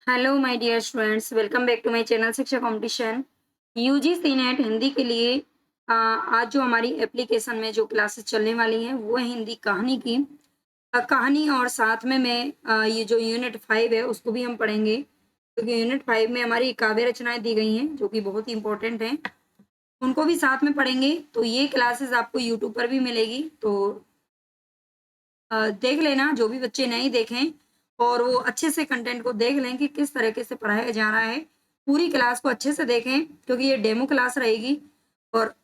Hello my dear students, welcome back to my channel Shiksha competition. UGC NET Hindi के लिए आज जो हमारी एप्लीकेशन में जो क्लासेस चलने वाली हैं वो है हिंदी कहानी की। कहानी और साथ में मैं ये जो यूनिट 5 है उसको भी हम पढ़ेंगे, क्योंकि यूनिट 5 में हमारी काव्य रचनाएं दी गई हैं जो कि बहुत ही इंपॉर्टेंट हैं। उनको भी साथ में पढ़ेंगे। तो ये क्लासेस आपको यूट्यूब पर भी मिलेगी, तो देख लेना जो भी बच्चे नहीं देखें, और वो अच्छे से कंटेंट को देख लें कि किस तरीके से पढ़ाया जा रहा है। पूरी क्लास को अच्छे से देखें क्योंकि ये डेमो क्लास रहेगी और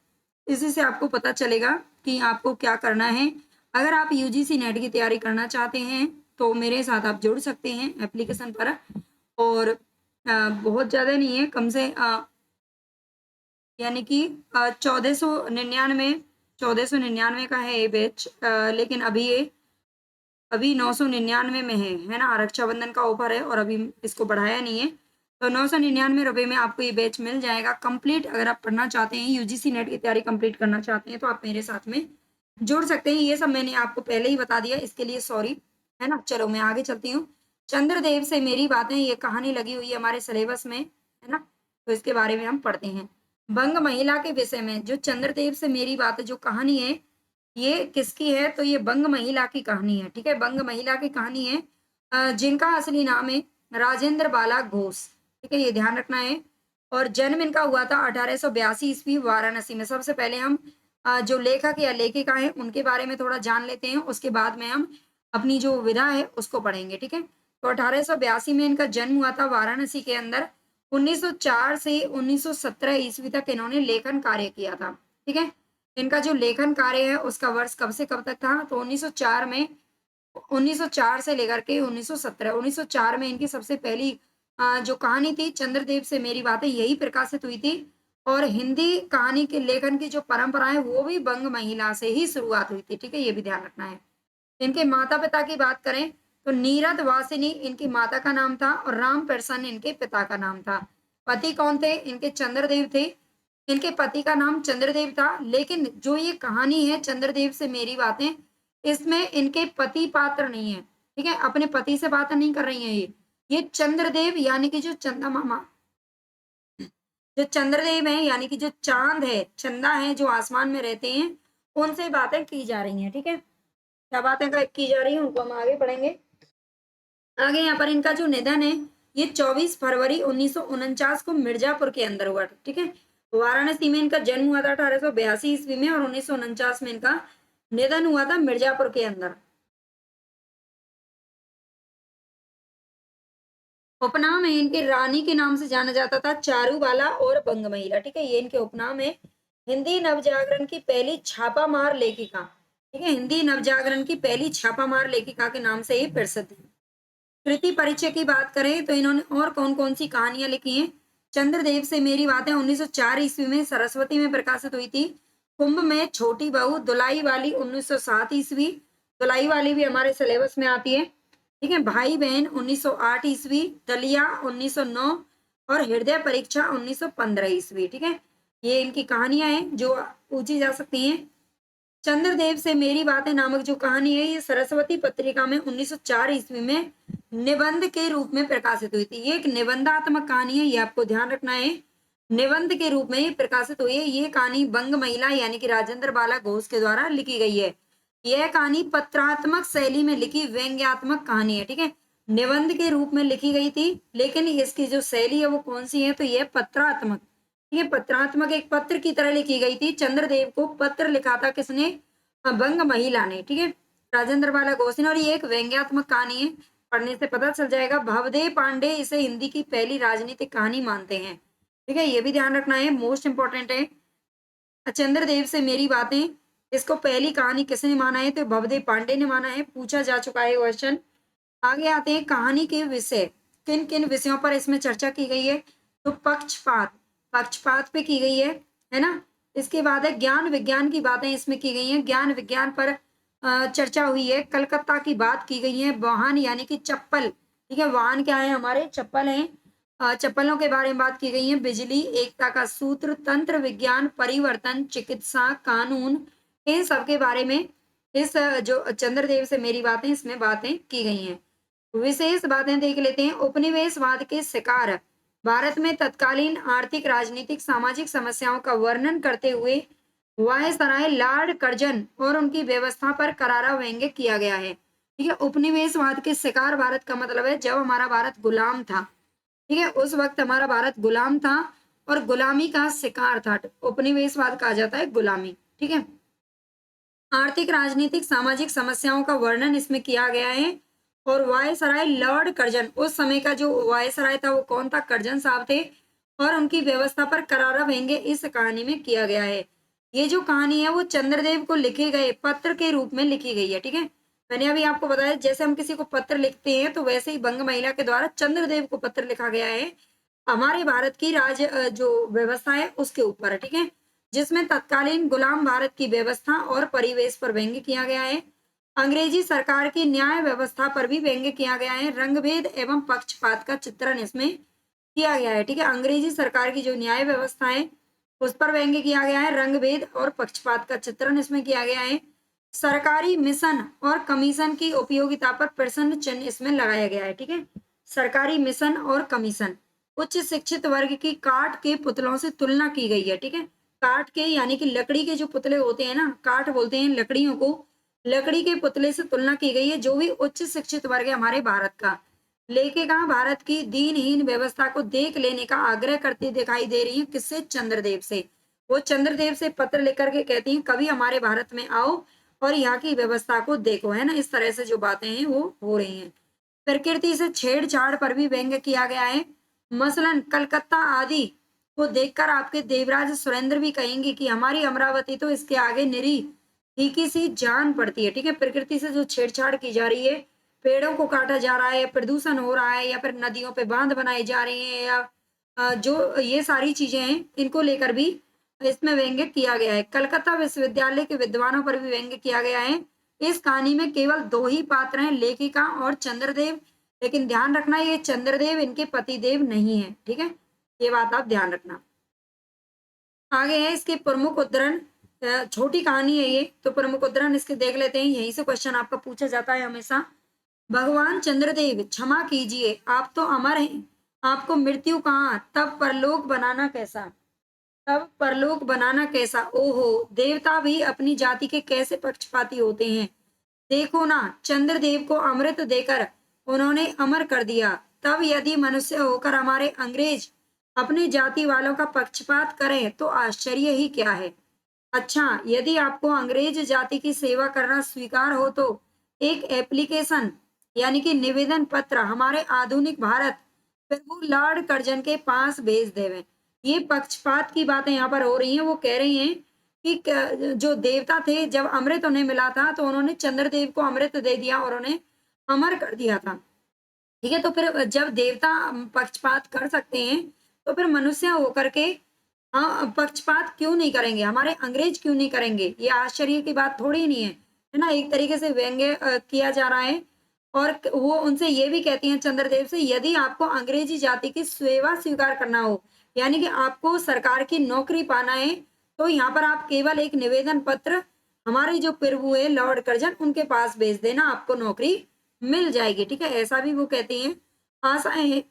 इसी से आपको पता चलेगा कि आपको क्या करना है। अगर आप यूजीसी नेट की तैयारी करना चाहते हैं तो मेरे साथ आप जुड़ सकते हैं एप्लीकेशन पर। और बहुत ज़्यादा नहीं है, कम से यानी कि 1499 का है ये बैच, लेकिन अभी 999 में है ना। रक्षाबंधन का ऑफर है और अभी इसको बढ़ाया नहीं है, तो 999 रुपये में आपको ये बैच मिल जाएगा कंप्लीट। अगर आप पढ़ना चाहते हैं, यूजीसी नेट की तैयारी कंप्लीट करना चाहते हैं, तो आप मेरे साथ में जुड़ सकते हैं। ये सब मैंने आपको पहले ही बता दिया, इसके लिए सॉरी, है ना। चलो मैं आगे चलती हूँ। चंद्रदेव से मेरी बातें, ये कहानी लगी हुई है हमारे सिलेबस में, है ना। तो इसके बारे में हम पढ़ते हैं। बंग महिला के विषय में जो चंद्रदेव से मेरी बातें जो कहानी है, ये किसकी है? तो ये बंग महिला की कहानी है, ठीक है। बंग महिला की कहानी है, जिनका असली नाम है राजेंद्र बाला घोष, ठीक है, ये ध्यान रखना है। और जन्म इनका हुआ था 1882 ईस्वी वाराणसी में। सबसे पहले हम जो लेखक या लेखिका है उनके बारे में थोड़ा जान लेते हैं, उसके बाद में हम अपनी जो विधा है उसको पढ़ेंगे, ठीक है। तो 1882 में इनका जन्म हुआ था वाराणसी के अंदर। 1904 से 1917 ईस्वी तक इन्होंने लेखन कार्य किया था, ठीक है। इनका जो लेखन कार्य है उसका वर्ष कब से कब तक था? तो 1904 में, 1904 से लेकर के 1917, 1904 में इनकी सबसे पहली जो कहानी थी चंद्रदेव से मेरी बातें, यही प्रकाशित हुई थी। और हिंदी कहानी के लेखन की जो परंपरा है वो भी बंग महिला से ही शुरुआत हुई थी, ठीक है, ये भी ध्यान रखना है। इनके माता पिता की बात करें तो नीरद वासिनी इनकी माता का नाम था और राम प्रसन्न इनके पिता का नाम था। पति कौन थे? इनके चंद्रदेव थे। इनके पति का नाम चंद्रदेव था, लेकिन जो ये कहानी है चंद्रदेव से मेरी बातें, इसमें इनके पति पात्र नहीं है, ठीक है। अपने पति से बात नहीं कर रही है ये चंद्रदेव यानी कि जो चंदा मामा, जो चंद्रदेव है यानी कि जो चांद है, चंदा है, जो आसमान में रहते हैं, उनसे बातें की जा रही हैं, ठीक है। क्या बातें की जा रही हैं उनको हम आगे पढ़ेंगे। आगे यहाँ पर इनका जो निधन है ये 24 फरवरी 1949 को मिर्जापुर के अंदर हुआ, ठीक है। वाराणसी में इनका जन्म हुआ था 1882 ईस्वी में, और 1949 में इनका निधन हुआ था मिर्जापुर के अंदर। उपनाम है इनके, रानी के नाम से जाना जाता था, चारूबाला और बंग महिला, ठीक है, ये इनके उपनाम है। हिंदी नवजागरण की पहली छापामार लेखिका, ठीक है, हिंदी नवजागरण की पहली छापामार लेखिका के नाम से ही प्रसिद्ध है। कृति परिचय की बात करें तो इन्होंने और कौन कौन सी कहानियां लिखी हैं? चंद्रदेव से मेरी बातें 1904 ईस्वी में सरस्वती में प्रकाशित हुई थी। कुंभ में छोटी बहू, दुलाई वाली 1907 ईस्वी, दुलाई वाली भी हमारे सिलेबस में आती है, ठीक है। भाई बहन 1908 ईस्वी, दलिया 1909, और हृदय परीक्षा 1915 ईस्वी, ठीक है। ये इनकी कहानियां हैं जो पूछी जा सकती हैं। चंद्रदेव से मेरी बातें नामक जो कहानी है ये सरस्वती पत्रिका में 1904 ईस्वी में निबंध के रूप में प्रकाशित हुई थी। ये एक निबंधात्मक कहानी है, ये आपको ध्यान रखना है। निबंध के रूप में प्रकाशित हुई है। ये कहानी बंग महिला यानी कि राजेंद्र बाला घोष के द्वारा लिखी गई है। यह कहानी पत्रात्मक शैली में लिखी व्यंग्यात्मक कहानी है, ठीक है। निबंध के रूप में लिखी गई थी, लेकिन इसकी जो शैली है वो कौन सी है? तो यह पत्रात्मक, ये पत्रात्मक, एक पत्र की तरह लिखी गई थी। चंद्रदेव को पत्र लिखा था किसने? बंग महिला ने, ठीक है, राजेंद्र बाला घोष ने। और ये एक व्यंग्यात्मक कहानी है, पढ़ने से पता चल जाएगा। भवदेव पांडे इसे हिंदी की पहली राजनीतिक कहानी मानते हैं, ठीक है, ये भी ध्यान रखना है, मोस्ट इंपॉर्टेंट है। चंद्रदेव से मेरी बातें, इसको पहली कहानी किसने माना है? तो भवदेव पांडे ने माना है, पूछा जा चुका है क्वेश्चन। आगे आते हैं कहानी के विषय, किन किन विषयों पर इसमें चर्चा की गई है? तो पक्षपात, पक्षपात पे की गई है ना। इसके बाद है ज्ञान विज्ञान की बातें इसमें की गई हैं, ज्ञान विज्ञान पर चर्चा हुई है। कलकत्ता की बात की गई है। वाहन यानी कि चप्पल, ठीक है, वाहन क्या है? हमारे चप्पल हैं। चप्पलों के बारे में बात की गई है। बिजली, एकता का सूत्र, तंत्र विज्ञान, परिवर्तन, चिकित्सा, कानून, इन सब के बारे में इस जो चंद्रदेव से मेरी बातें, इसमें बातें की गई हैं। विशेष बातें देख लेते हैं। उपनिवेशवाद के शिकार भारत में तत्कालीन आर्थिक, राजनीतिक, सामाजिक समस्याओं का वर्णन करते हुए वायसराय लॉर्ड कर्जन और उनकी व्यवस्था पर करारा व्यंग्य किया गया है। ठीक है, उपनिवेशवाद के शिकार भारत का मतलब है जब हमारा भारत गुलाम था। ठीक है, उस वक्त हमारा भारत गुलाम था और गुलामी का शिकार था। उपनिवेशवाद कहा जाता है गुलामी। ठीक है, आर्थिक, राजनीतिक, सामाजिक समस्याओं का वर्णन इसमें किया गया है। और वायसराय लॉर्ड कर्जन, उस समय का जो वायसराय था वो कौन था? कर्जन साहब थे। और उनकी व्यवस्था पर करारा व्यंग्य इस कहानी में किया गया है। ये जो कहानी है वो चंद्रदेव को लिखे गए पत्र के रूप में लिखी गई है। ठीक है, मैंने अभी आपको बताया जैसे हम किसी को पत्र लिखते हैं तो वैसे ही बंग महिला के द्वारा चंद्रदेव को पत्र लिखा गया है हमारे भारत की जो व्यवस्था है उसके ऊपर। ठीक है, जिसमें तत्कालीन गुलाम भारत की व्यवस्था और परिवेश पर व्यंग्य किया गया है। अंग्रेजी सरकार की न्याय व्यवस्था पर भी व्यंग्य किया गया है। रंगभेद एवं पक्षपात का चित्रण इसमें किया गया है। ठीक है, अंग्रेजी सरकार की जो न्याय व्यवस्था है उस पर व्यंग्य किया गया है। रंगभेद और पक्षपात का चित्रण इसमें किया गया है। सरकारी मिशन और कमीशन की उपयोगिता पर प्रश्न चिन्ह इसमें लगाया गया है। ठीक है, सरकारी मिशन और कमीशन, उच्च शिक्षित वर्ग की काठ के पुतलों से तुलना की गई है। ठीक है, काठ के यानी कि लकड़ी के जो पुतले होते हैं ना, काठ बोलते हैं लकड़ियों को, लकड़ी के पुतले से तुलना की गई है जो भी उच्च शिक्षित वर्ग है हमारे भारत का। लेखिका भारत की दीनहीन व्यवस्था को देख लेने का आग्रह करती दिखाई दे रही है। किससे? चंद्रदेव से। वो चंद्रदेव से पत्र लेकर के कहती हैं कभी हमारे भारत में आओ और यहाँ की व्यवस्था को देखो, है ना। इस तरह से जो बातें हैं वो हो रही हैं। प्रकृति से छेड़छाड़ पर भी व्यंग्य किया गया है। मसलन कलकत्ता आदि को देखकर आपके देवराज सुरेंद्र भी कहेंगे कि हमारी अमरावती तो इसके आगे निरी फीकी सी जान पड़ती है। ठीक है, प्रकृति से जो छेड़छाड़ की जा रही है, पेड़ों को काटा जा रहा है, प्रदूषण हो रहा है, या फिर नदियों पे बांध बनाए जा रहे हैं, या जो ये सारी चीजें हैं इनको लेकर भी इसमें व्यंग्य किया गया है। कलकत्ता विश्वविद्यालय के विद्वानों पर भी व्यंग्य किया गया है। इस कहानी में केवल दो ही पात्र हैं, लेखिका और चंद्रदेव। लेकिन ध्यान रखना ये चंद्रदेव इनके पतिदेव नहीं है। ठीक है, ये बात आप ध्यान रखना। आगे है इसके प्रमुख उद्धरण। छोटी कहानी है ये, तो प्रमुख उद्धरण इसके देख लेते हैं। यहीं से क्वेश्चन आपका पूछा जाता है हमेशा। भगवान चंद्रदेव क्षमा कीजिए, आप तो अमर हैं, आपको मृत्यु कहाँ, तब परलोक बनाना कैसा? तब परलोक बनाना कैसा? ओहो, देवता भी अपनी जाति के कैसे पक्षपाती होते हैं। देखो ना, चंद्रदेव को अमृत देकर उन्होंने अमर कर दिया, तब यदि मनुष्य होकर हमारे अंग्रेज अपनी जाति वालों का पक्षपात करें तो आश्चर्य ही क्या है। अच्छा, यदि आपको अंग्रेज जाति की सेवा करना स्वीकार हो तो एक एप्लीकेशन यानी कि निवेदन पत्र हमारे आधुनिक भारत प्रभु लॉर्ड कर्जन के पास भेज देवें। ये पक्षपात की बातें यहाँ पर हो रही हैं। वो कह रही हैं कि जो देवता थे जब अमृत उन्हें मिला था तो उन्होंने चंद्रदेव को अमृत दे दिया और उन्हें अमर कर दिया था। ठीक है, तो फिर जब देवता पक्षपात कर सकते हैं तो फिर मनुष्य होकर के हाँ पक्षपात क्यों नहीं करेंगे, हमारे अंग्रेज क्यों नहीं करेंगे? ये आश्चर्य की बात थोड़ी नहीं है ना। एक तरीके से व्यंग्य किया जा रहा है। और वो उनसे ये भी कहती हैं चंद्रदेव से, यदि आपको अंग्रेजी जाति की सेवा स्वीकार करना हो यानी कि आपको सरकार की नौकरी पाना है तो यहाँ पर आप केवल एक निवेदन पत्र हमारे जो प्रभु है लॉर्ड कर्जन उनके पास भेज देना, आपको नौकरी मिल जाएगी। ठीक है, ऐसा भी वो कहती हैं। आशा है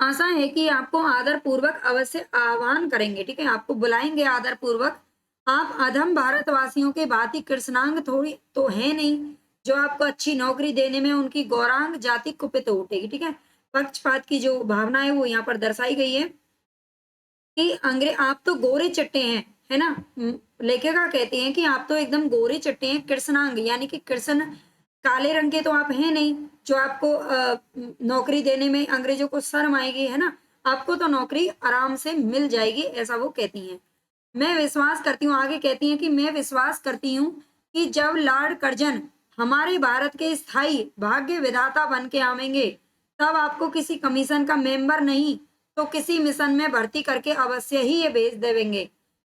आशा है कि आपको आदर पूर्वक अवश्य आह्वान करेंगे। ठीक है, आपको बुलाएंगे आदर पूर्वक। आप अधम भारतवासियों के भांति कृष्णांग थोड़ी तो है नहीं जो आपको अच्छी नौकरी देने में उनकी गौरांग जाति कुपित उठेगी। ठीक है, पक्षपात की जो भावना है वो यहाँ पर दर्शाई गई है कि अंग्रेज आप तो गोरे चट्टे हैं, है ना। लेखिका कहती हैं कि आप तो एकदम गोरे चट्टे हैं, कृष्णांग यानी कि कृष्ण काले रंग के तो आप हैं नहीं जो आपको नौकरी देने में अंग्रेजों को शर्म आएगी, है ना। आपको तो नौकरी आराम से मिल जाएगी, ऐसा वो कहती हैं। मैं विश्वास करती हूँ, आगे कहती हैं कि मैं विश्वास करती हूँ कि जब लॉर्ड कर्जन हमारे भारत के स्थायी भाग्य विधाता बन के आवेंगे तब आपको किसी कमीशन का मेंबर नहीं तो किसी मिशन में भर्ती करके अवश्य ही ये भेज देंगे,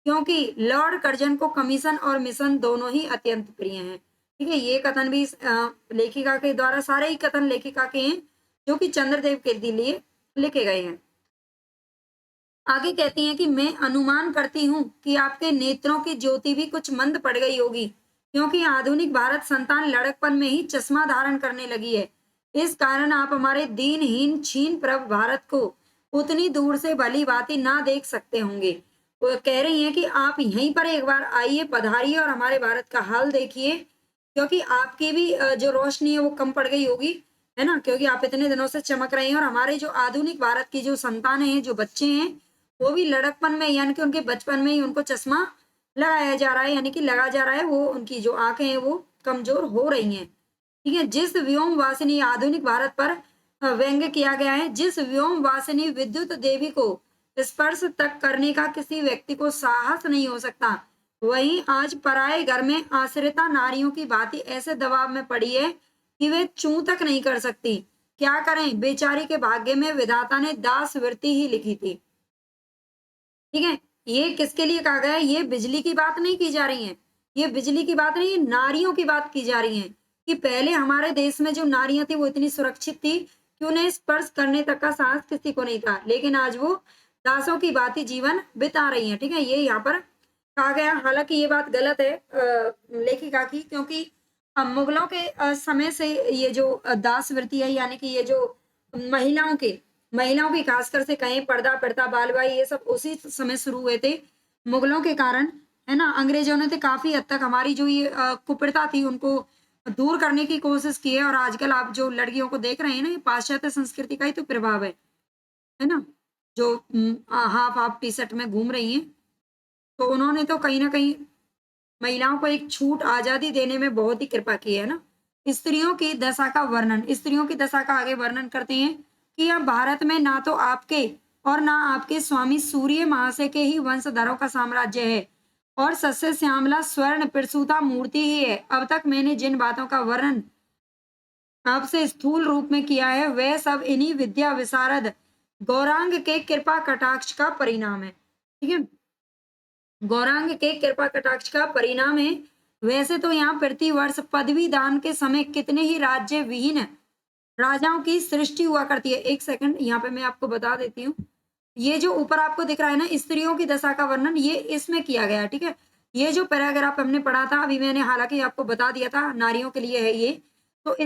क्योंकि लॉर्ड कर्जन को कमीशन और मिशन दोनों ही अत्यंत प्रिय हैं। ठीक है, ये कथन भी लेखिका के द्वारा, सारे ही कथन लेखिका के हैं जो कि चंद्रदेव के लिए लिखे गए हैं। आगे कहती हैं कि मैं अनुमान करती हूँ कि आपके नेत्रों की ज्योति भी कुछ मंद पड़ गई होगी, क्योंकि आधुनिक भारत संतान लड़कपन में ही चश्मा धारण करने लगी है। इस कारण आप हमारे दीनहीन छीन प्रभ भारत को उतनी दूर से भली भांति ना देख सकते होंगे। वो कह रही हैं कि आप यहीं पर एक बार आइए, पधारिए और हमारे भारत का हाल देखिए, क्योंकि आपकी भी जो रोशनी है वो कम पड़ गई होगी, है ना? क्योंकि आप इतने दिनों से चमक रहे हैं और हमारे जो आधुनिक भारत की जो संतानें हैं, जो बच्चे हैं, वो भी लड़कपन में यानी कि उनके बचपन में ही उनको चश्मा लगाया जा रहा है, यानी कि लगा जा रहा है, वो उनकी जो आंखें हैं वो कमजोर हो रही हैं। ठीक है, जिस व्योम वासिनी आधुनिक भारत पर व्यंग्य किया गया है, जिस व्योम वासिनी विद्युत देवी को स्पर्श तक करने का किसी व्यक्ति को साहस नहीं हो सकता, वहीं आज पराये घर में आश्रिता नारियों की भांति ऐसे दबाव में पड़ी है कि वे चूं तक नहीं कर सकती। क्या करें, बेचारी के भाग्य में विधाता ने दास वृत्ति ही लिखी थी। ठीक है, ये किसके लिए कहा गया है? ये बिजली की बात नहीं की जा रही है, ये बिजली की बात नहीं, ये नारियों की बात की जा रही है कि पहले हमारे देश में जो नारियां थी वो इतनी सुरक्षित थी कि उन्हें स्पर्श करने तक का साहस किसी को नहीं था, लेकिन आज वो दासों की भांति जीवन बिता रही हैं। ठीक है, ये यहाँ पर कहा गया। हालांकि ये बात गलत है लेखिका की, क्योंकि मुगलों के समय से ये जो दास वृत्ति है, यानी कि ये जो महिलाओं की खासकर से कहें, पर्दा प्रथा, बालबाई, ये सब उसी समय शुरू हुए थे मुगलों के कारण, है ना? अंग्रेजों ने तो काफी हद तक हमारी जो ये कुप्रथा थी उनको दूर करने की कोशिश की है, और आजकल आप जो लड़कियों को देख रहे हैं ना, ये पाश्चात्य संस्कृति का ही तो प्रभाव है ना? जो हाफ हाफ टी शर्ट में घूम रही हैं, तो उन्होंने तो कहीं ना कहीं महिलाओं को एक छूट, आजादी देने में बहुत ही कृपा की है ना। स्त्रियों की दशा का वर्णन, स्त्रियों की दशा का आगे वर्णन करते हैं कि यह भारत में ना तो आपके और ना आपके स्वामी सूर्य महाशय के ही वंशधरों का साम्राज्य है, और सस्य श्यामला स्वर्ण प्रसूता मूर्ति ही है। अब तक मैंने जिन बातों का वर्णन आपसे स्थूल रूप में किया है, वह सब इन्हीं विद्या विशारद गौरांग के कृपा कटाक्ष का परिणाम है। ठीक है, गौरांग के कृपा कटाक्ष का परिणाम है। वैसे तो यहाँ प्रति वर्ष पदवी दान के समय कितने ही राज्य विहीन राजाओं की सृष्टि हुआ करती है। एक सेकंड, यहाँ पे मैं आपको बता देती हूँ। ये जो ऊपर आपको दिख रहा है ना, स्त्रियों की दशा का वर्णन, ये इसमें किया गया है। ठीक है, ये जो पैराग्राफ हमने पढ़ा था अभी, मैंने हालांकि आपको बता दिया था नारियों के लिए है ये, तो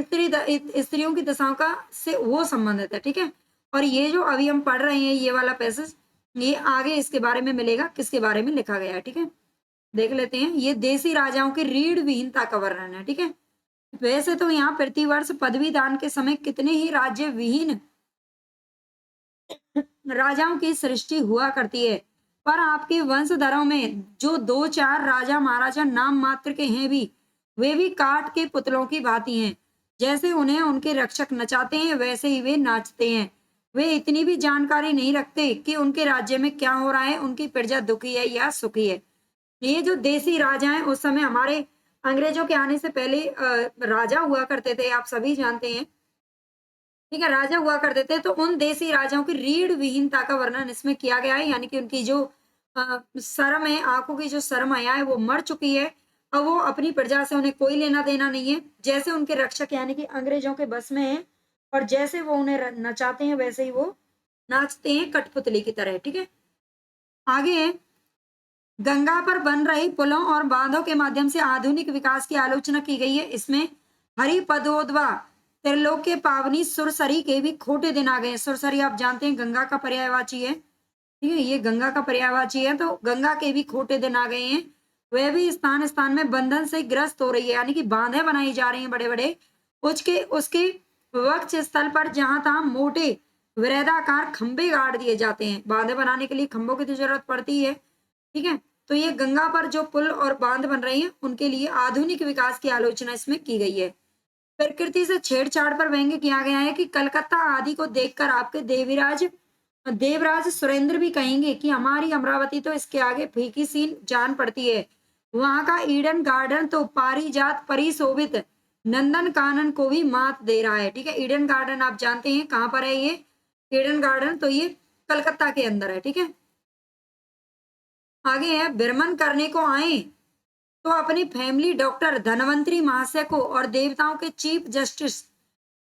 स्त्रियों की दशाओं का से वो संबंधित है। ठीक है, और ये जो अभी हम पढ़ रहे हैं ये वाला पैसेज, ये आगे इसके बारे में मिलेगा, किसके बारे में लिखा गया है। ठीक है, देख लेते हैं। ये देसी राजाओं की रीढ़ विहीनता का वर्णन है। ठीक है, वैसे तो यहाँ प्रतिवर्ष पदवी दान के समय कितने ही राज्य विहीन राजाओं की सृष्टि हुआ करती है, पर आपके वंशधरों में जो दो चार राजा महाराजा नाम मात्र के हैं भी, वे भी काठ के पुतलों की भांति हैं। जैसे उन्हें उनके रक्षक नचाते हैं, वैसे ही वे नाचते हैं। वे इतनी भी जानकारी नहीं रखते कि उनके राज्य में क्या हो रहा है, उनकी प्रजा दुखी है या सुखी है। ये जो देसी राजा हैं, उस समय हमारे अंग्रेजों के आने से पहले राजा हुआ करते थे, आप सभी जानते हैं। ठीक है, राजा हुआ करते थे, तो उन देसी राजाओं की रीढ़ विहीनता का वर्णन इसमें किया गया है, यानी कि उनकी जो शर्म है, आंखों की जो शर्म है वो मर चुकी है। अब वो अपनी प्रजा से उन्हें कोई लेना देना नहीं है, जैसे उनके रक्षक यानी कि अंग्रेजों के बस में है, और जैसे वो उन्हें नचाते हैं वैसे ही वो नाचते हैं कठपुतली की तरह। ठीक है, आगे है, गंगा पर बन रहे पुलों और बांधों के माध्यम से आधुनिक विकास की आलोचना की गई है। इसमें हरिपदोद्वा त्रिलोक्य पावनी सुरसरी के भी खोटे दिन आ गए। सुरसरी आप जानते हैं गंगा का पर्यायवाची है। ठीक है, ये गंगा का पर्यायवाची है, तो गंगा के भी खोटे दिन आ गए हैं। वह भी स्थान स्थान में बंधन से ग्रस्त हो रही है, यानी कि बांधे बनाई जा रही हैं बड़े बड़े। उसके उसके वक्ष स्थल पर जहां तहां मोटे वृहदाकार खंभे गाड़ दिए जाते हैं। बांधे बनाने के लिए खंभों की तो जरूरत पड़ती है। ठीक है, तो ये गंगा पर जो पुल और बांध बन रही हैं, उनके लिए आधुनिक विकास की आलोचना इसमें की गई है। प्रकृति से छेड़छाड़ पर व्यंग्य किया गया है कि कलकत्ता आदि को देखकर आपके देवराज सुरेंद्र भी कहेंगे कि हमारी अमरावती तो इसके आगे फीकी सी जान पड़ती है। वहां का ईडन गार्डन तो पारिजात परिशोभित नंदन कानन को भी मात दे रहा है। ठीक है, ईडन गार्डन आप जानते हैं कहाँ पर है ये? ईडन गार्डन तो ये कलकत्ता के अंदर है। ठीक है, आगे है, भ्रमण करने को आए तो अपनी फैमिली डॉक्टर धनवंतरी महाशय को और देवताओं के चीफ जस्टिस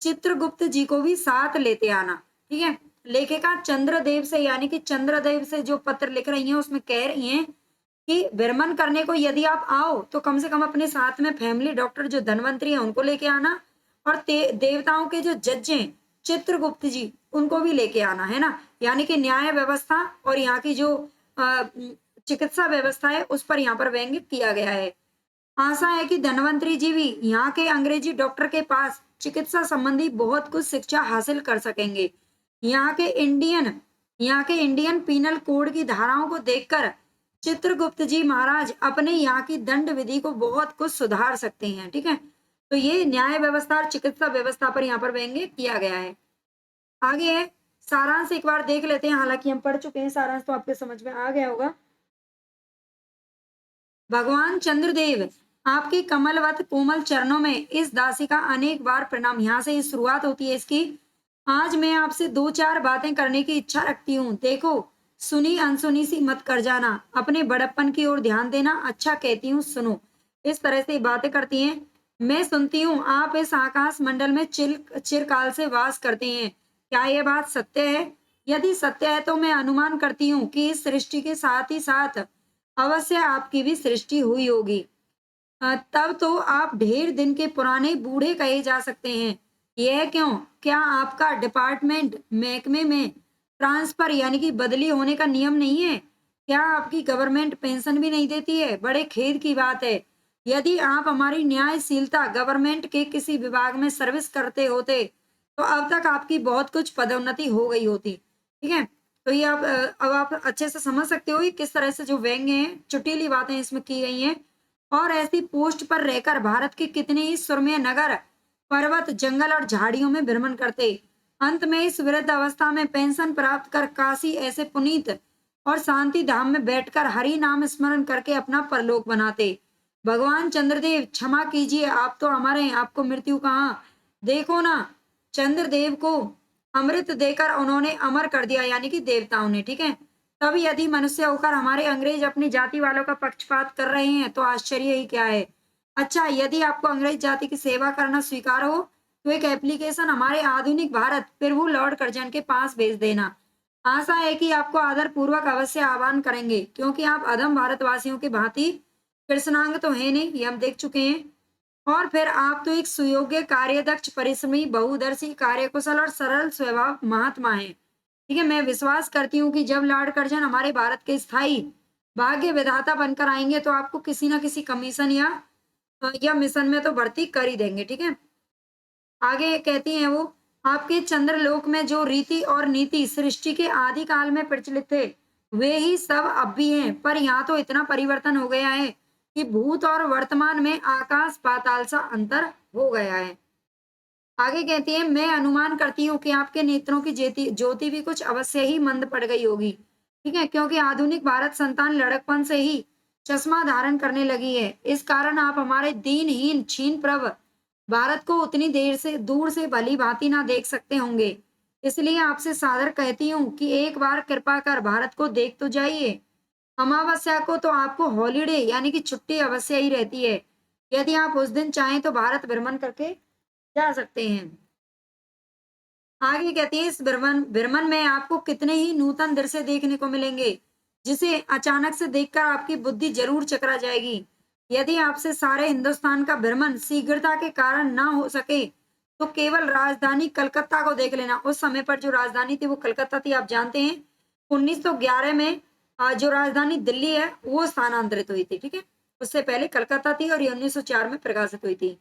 चित्रगुप्त जी को भी साथ लेते आना। ठीक है, लेखिका चंद्रदेव से यानी कि चंद्रदेव से जो पत्र लिख रही हैं उसमें कह रही हैं कि भ्रमण करने को यदि आप आओ तो कम से कम अपने साथ में फैमिली डॉक्टर जो धनवंतरी है उनको लेके आना, और देवताओं के जो जज हैं चित्रगुप्त जी उनको भी लेके आना, है ना। यानी कि न्याय व्यवस्था और यहाँ की जो चिकित्सा व्यवस्था है उस पर यहाँ पर व्यंग्य किया गया है। आशा है कि धनवंतरी जी भी यहाँ के अंग्रेजी डॉक्टर के पास चिकित्सा संबंधी बहुत कुछ शिक्षा हासिल कर सकेंगे। यहाँ के इंडियन पीनल कोड की धाराओं को देखकर चित्रगुप्त जी महाराज अपने यहाँ की दंड विधि को बहुत कुछ सुधार सकते हैं। ठीक है, तो ये न्याय व्यवस्था और चिकित्सा व्यवस्था पर यहाँ पर व्यंग्य किया गया है। आगे है सारांश, एक बार देख लेते हैं, हालांकि हम पढ़ चुके हैं सारांश तो आपके समझ में आ गया होगा। भगवान चंद्रदेव आपके कमलवत कोमल चरणों में इस दासी का अनेक बार प्रणाम। यहाँ से शुरुआत होती है इसकी। आज मैं आपसे दो चार बातें करने की इच्छा रखती हूँ। देखो, सुनी अनसुनी सी मत कर जाना, अपने बड़प्पन की ओर ध्यान देना। अच्छा कहती हूँ सुनो। इस तरह से बातें करती हैं। मैं सुनती हूँ आप इस आकाश मंडल में चिरकाल से वास करते हैं। क्या यह बात सत्य है? यदि सत्य है तो मैं अनुमान करती हूँ कि इस सृष्टि के साथ ही साथ अवश्य आपकी भी सृष्टि हुई होगी। तब तो आप ढेर दिन के पुराने बूढ़े कहे जा सकते हैं। यह क्यों? क्या आपका डिपार्टमेंट महकमे में ट्रांसफर यानी कि बदली होने का नियम नहीं है? क्या आपकी गवर्नमेंट पेंशन भी नहीं देती है? बड़े खेद की बात है। यदि आप हमारी न्यायशीलता गवर्नमेंट के किसी विभाग में सर्विस करते होते तो अब तक आपकी बहुत कुछ पदोन्नति हो गई होती। ठीक है, तो ये आप अब आप अच्छे से समझ सकते हो कि किस तरह से जो व्यंग्य हैं, चुटीली बातें इसमें की गई हैं। और ऐसी पोस्ट पर रहकर भारत के कितने ही सुरम्य नगर, पर्वत, जंगल और झाड़ियों में भ्रमण करते। अंत में इस वृद्ध अवस्था में पेंशन प्राप्त कर काशी ऐसे पुनीत और शांति धाम में बैठकर हरि नाम स्मरण करके अपना परलोक बनाते। भगवान चंद्रदेव क्षमा कीजिए, आप तो हमारे हैं, आपको मृत्यु कहाँ। देखो ना, चंद्रदेव को अमृत देकर उन्होंने अमर कर दिया, यानी कि देवताओं ने। ठीक है, तब यदि मनुष्य होकर हमारे अंग्रेज अपनी जाति वालों का पक्षपात कर रहे हैं तो आश्चर्य ही क्या है। अच्छा, यदि आपको अंग्रेज जाति की सेवा करना स्वीकार हो तो एक एप्लीकेशन हमारे आधुनिक भारत प्रभु लॉर्ड कर्जन के पास भेज देना। आशा है कि आपको आदर पूर्वक अवश्य आह्वान करेंगे, क्योंकि आप अधम भारतवासियों की भांति कृष्णांग तो है नहीं, ये हम देख चुके हैं। और फिर आप तो एक सुयोग्य, कार्यदक्ष, परिश्रमी, बहुदर्शी, कार्यकुशल और सरल स्वभाव महात्मा हैं। ठीक है, मैं विश्वास करती हूँ कि जब लॉर्ड कर्जन हमारे भारत के स्थायी भाग्य विधाता बनकर आएंगे तो आपको किसी ना किसी कमीशन या मिशन में तो भर्ती कर ही देंगे। ठीक है, आगे कहती हैं वो, आपके चंद्रलोक में जो रीति और नीति सृष्टि के आदि काल में प्रचलित थे वे ही सब अब भी हैं, पर यहाँ तो इतना परिवर्तन हो गया है कि भूत और वर्तमान में आकाश पाताल सा अंतर हो गया है। आगे कहती है, मैं अनुमान करती हूँ कि आपके नेत्रों की ज्योति भी कुछ अवश्य ही मंद पड़ गई होगी। ठीक है, क्योंकि आधुनिक भारत संतान लड़कपन से ही चश्मा धारण करने लगी है। इस कारण आप हमारे दीनहीन छीन प्रभ भारत को उतनी देर से दूर से भली भांति ना देख सकते होंगे। इसलिए आपसे सादर कहती हूँ कि एक बार कृपा कर भारत को देख तो जाइए। अमावस्या को तो आपको हॉलीडे यानी कि छुट्टी अवश्य ही रहती है। यदि आप उस दिन चाहें तो भारत भ्रमण करके जा सकते हैं। आगे कहती है, इस भ्रमण में आपको कितने ही नूतन दृश्य देखने को मिलेंगे जिसे अचानक से देखकर आपकी बुद्धि जरूर चकरा जाएगी। यदि आपसे सारे हिंदुस्तान का भ्रमण शीघ्रता के कारण ना हो सके तो केवल राजधानी कलकत्ता को देख लेना। उस समय पर जो राजधानी थी वो कलकत्ता थी, आप जानते हैं। 1911 में जो राजधानी दिल्ली है वो स्थानांतरित हुई थी। ठीक है, उससे पहले कलकत्ता थी और ये 1904 में प्रकाशित हुई थी।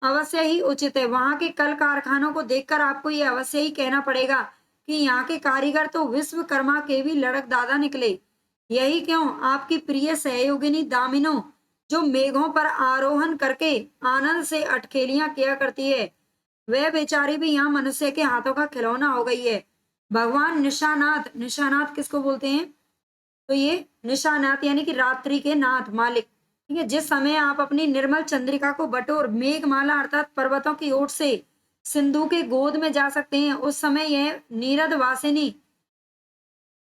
अवश्य ही उचित है। वहां के कल कारखानों को देखकर आपको ये अवश्य ही कहना पड़ेगा कि यहाँ के कारीगर तो विश्वकर्मा के भी लड़क दादा निकले। यही क्यों, आपकी प्रिय सहयोगिनी दामिनो जो मेघों पर आरोहण करके आनंद से अटखेलियां किया करती है, वह बेचारी भी यहाँ मनुष्य के हाथों का खिलौना हो गई है। भगवान निशानाथ, निशानाथ किसको बोलते हैं? तो ये निशानाथ यानी कि रात्रि के नाथ, मालिक। ठीक है, जिस समय आप अपनी निर्मल चंद्रिका को बटोर मेघमाला अर्थात पर्वतों की ओर से सिंधु के गोद में जा सकते हैं, उस समय यह नीरद वासिनी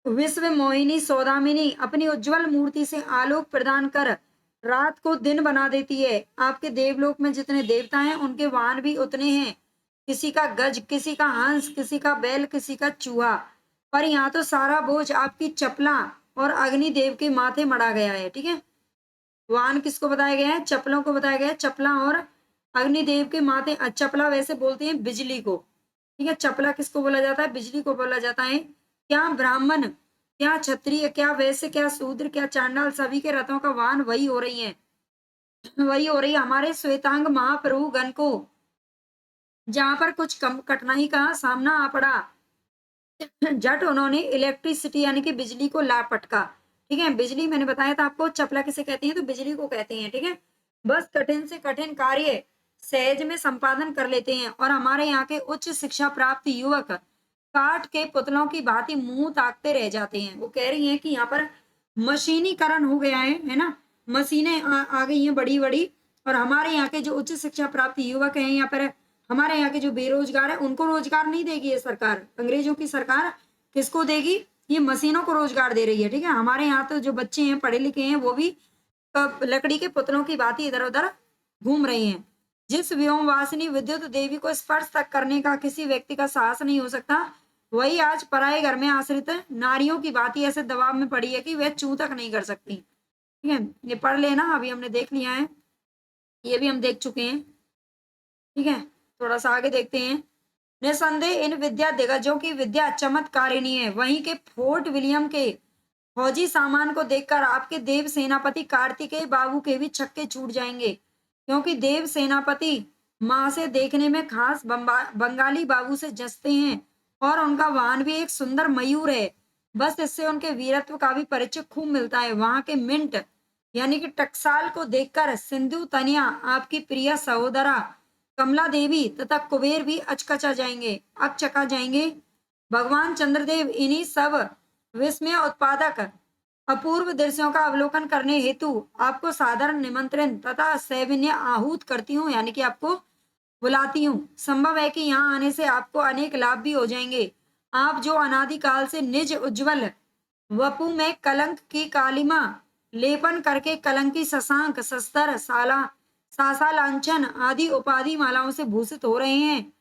विश्व मोहिनी सौदामिनी अपनी उज्जवल मूर्ति से आलोक प्रदान कर रात को दिन बना देती है। आपके देवलोक में जितने देवता हैं उनके वाहन भी उतने हैं। किसी का गज, किसी का हंस, किसी का बैल, किसी का चूहा, पर यहाँ तो सारा बोझ आपकी चपला और अग्निदेव के माथे मढ़ा गया है। ठीक है, वाहन किसको बताया गया है? चपलों को बताया गया है, चपला और अग्निदेव के माथे। चपला वैसे बोलते हैं बिजली को, ठीक है, चपला किसको बोला जाता है? बिजली को बोला जाता है। क्या ब्राह्मण, क्या क्षत्रिय, क्या वैश्य, क्या शूद्र, क्या चांडाल, सभी के रथों का वाहन वही हो रही है, वही हो रही है हमारे श्वेतांग महाप्रभु गण को। जहां पर कुछ कम कठिनाई का सामना आ पड़ा, झट उन्होंने इलेक्ट्रिसिटी यानी कि बिजली को ला पटका। ठीक है, बिजली मैंने बताया था आपको, चपला किसे कहते हैं? तो बिजली को कहते हैं। ठीक है, बस कठिन से कठिन कार्य सहज में संपादन कर लेते हैं, और हमारे यहाँ के उच्च शिक्षा प्राप्त युवक काठ के पुतलों की भांति मुंह ताकते रह जाते हैं। वो कह रही हैं कि यहाँ पर मशीनीकरण हो गया है ना, मशीनें आ गई हैं बड़ी बड़ी, और हमारे यहाँ के जो उच्च शिक्षा प्राप्त युवक हैं, यहाँ पर हमारे यहाँ के जो बेरोजगार है, उनको रोजगार नहीं देगी ये सरकार। अंग्रेजों की सरकार किसको देगी? ये मशीनों को रोजगार दे रही है। ठीक है, हमारे यहाँ तो जो बच्चे हैं पढ़े लिखे हैं, वो भी लकड़ी के पुतलों की भांति इधर उधर घूम रहे हैं। जिस व्योमवासिनी विद्युत देवी को स्पर्श तक करने का किसी व्यक्ति का साहस नहीं हो सकता, वही आज पराये घर में आश्रित नारियों की भांति ऐसे दबाव में पड़ी है कि वह चूं तक नहीं कर सकती। ठीक है, ये पढ़ लेना, अभी हमने देख लिया है, ये भी हम देख चुके हैं। ठीक है, थोड़ा सा आगे देखते हैं। निसंदेह इन विद्या दिग्गजों की विद्या चमत्कारिणी है। वहीं के फोर्ट विलियम के फौजी सामान को देखकर आपके देव सेनापति कार्तिकेय बाबू के भी छक्के छूट जाएंगे, क्योंकि देव सेनापति माँ से देखने में खास बंगाली बाबू से जचते हैं, और उनका वाहन भी एक सुंदर मयूर है। बस इससे उनके वीरत्व का भी परिचय खूब मिलता है। वहां के मिंट यानी कि टकसाल को देखकर सिंधु तनिया, आपकी प्रिय सहोदरा कमला देवी तथा कुबेर भी अचकचा जाएंगे, अकचका जाएंगे। भगवान चंद्रदेव इन्हीं सब विस्मय उत्पादक अपूर्व दृश्यों का अवलोकन करने हेतु आपको साधारण निमंत्रण तथा सैविन्य आहूत करती हूँ, यानी कि आपको बुलाती हूँ। संभव है कि यहाँ आने से आपको अनेक लाभ भी हो जाएंगे। आप जो अनादिकाल से निज उज्जवल वपु में कलंक की कालिमा लेपन करके कलंकी शशांक, शस्त्र, साला, सासा लांछन आदि उपाधि मालाओं से भूषित हो रहे हैं,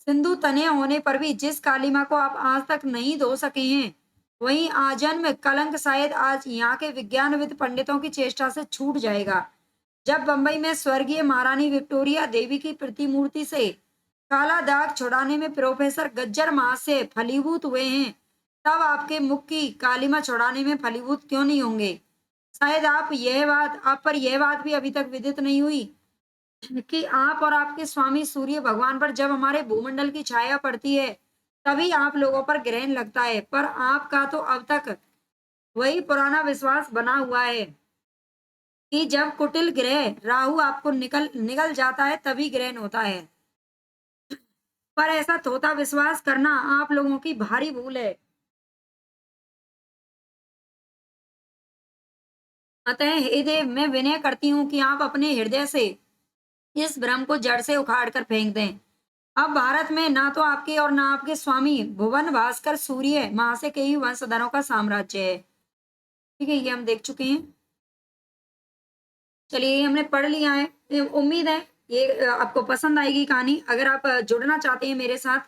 सिंधु तनय होने पर भी जिस कालिमा को आप आज तक नहीं धो सके हैं, वही आजन्म कलंक शायद आज यहाँ के विज्ञानविद पंडितों की चेष्टा से छूट जाएगा। जब बंबई में स्वर्गीय महारानी विक्टोरिया देवी की प्रतिमूर्ति से काला दाग छुड़ाने में प्रोफेसर गज्जर महाशय फलीभूत हुए हैं, तब आपके मुख की कालिमा छुड़ाने में फलीभूत क्यों नहीं होंगे? शायद आप पर यह बात भी अभी तक विदित नहीं हुई कि आप और आपके स्वामी सूर्य भगवान पर जब हमारे भूमंडल की छाया पड़ती है, तभी आप लोगों पर ग्रहण लगता है। पर आपका तो अब तक वही पुराना विश्वास बना हुआ है कि जब कुटिल ग्रह राहु आपको निकल जाता है तभी ग्रहण होता है। पर ऐसा थोथा विश्वास करना आप लोगों की भारी भूल है। अतः हे देव, मैं विनय करती हूँ कि आप अपने हृदय से इस भ्रम को जड़ से उखाड़ कर फेंक दें। अब भारत में ना तो आपके और ना आपके स्वामी भुवन भास्कर सूर्य महाशय के ही वंशधरों का साम्राज्य है। ठीक है, ये हम देख चुके हैं। चलिए, ये हमने पढ़ लिया है। उम्मीद है ये आपको पसंद आएगी कहानी। अगर आप जुड़ना चाहते हैं मेरे साथ,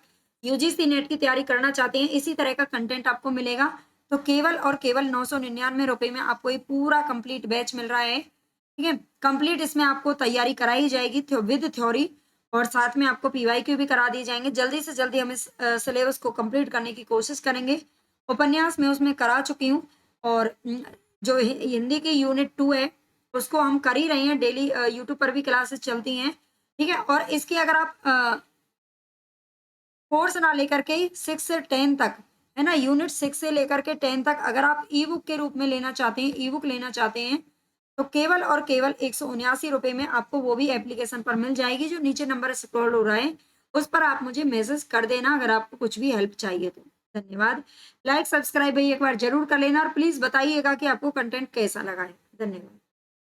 यूजीसी नेट की तैयारी करना चाहते हैं, इसी तरह का कंटेंट आपको मिलेगा, तो केवल और केवल 999 रुपए में आपको ये पूरा कंप्लीट बैच मिल रहा है। ठीक है, कंप्लीट इसमें आपको तैयारी कराई जाएगी विद थ्योरी, और साथ में आपको पीवाईक्यू भी करा दिए जाएंगे। जल्दी से जल्दी हम इस सिलेबस को कंप्लीट करने की कोशिश करेंगे। उपन्यास में उसमें करा चुकी हूँ, और जो हिंदी की यूनिट 2 है उसको हम कर ही रहे हैं। डेली यूट्यूब पर भी क्लासेस चलती हैं। ठीक है, और इसकी अगर आप कोर्स ना लेकर के 6 से 10 तक, है ना, यूनिट 6 से लेकर के 10 तक अगर आप ई बुक के रूप में लेना चाहते हैं, ई बुक लेना चाहते हैं, तो केवल और केवल 179 रुपए में आपको वो भी एप्लीकेशन पर मिल जाएगी, जो नीचे नंबर स्क्रॉल हो रहा है उस पर आप मुझे मैसेज कर देना अगर आपको कुछ भी हेल्प चाहिए तो। धन्यवाद। लाइक सब्सक्राइब भाई एक बार जरूर कर लेना, और प्लीज बताइएगा कि आपको कंटेंट कैसा लगा है। धन्यवाद।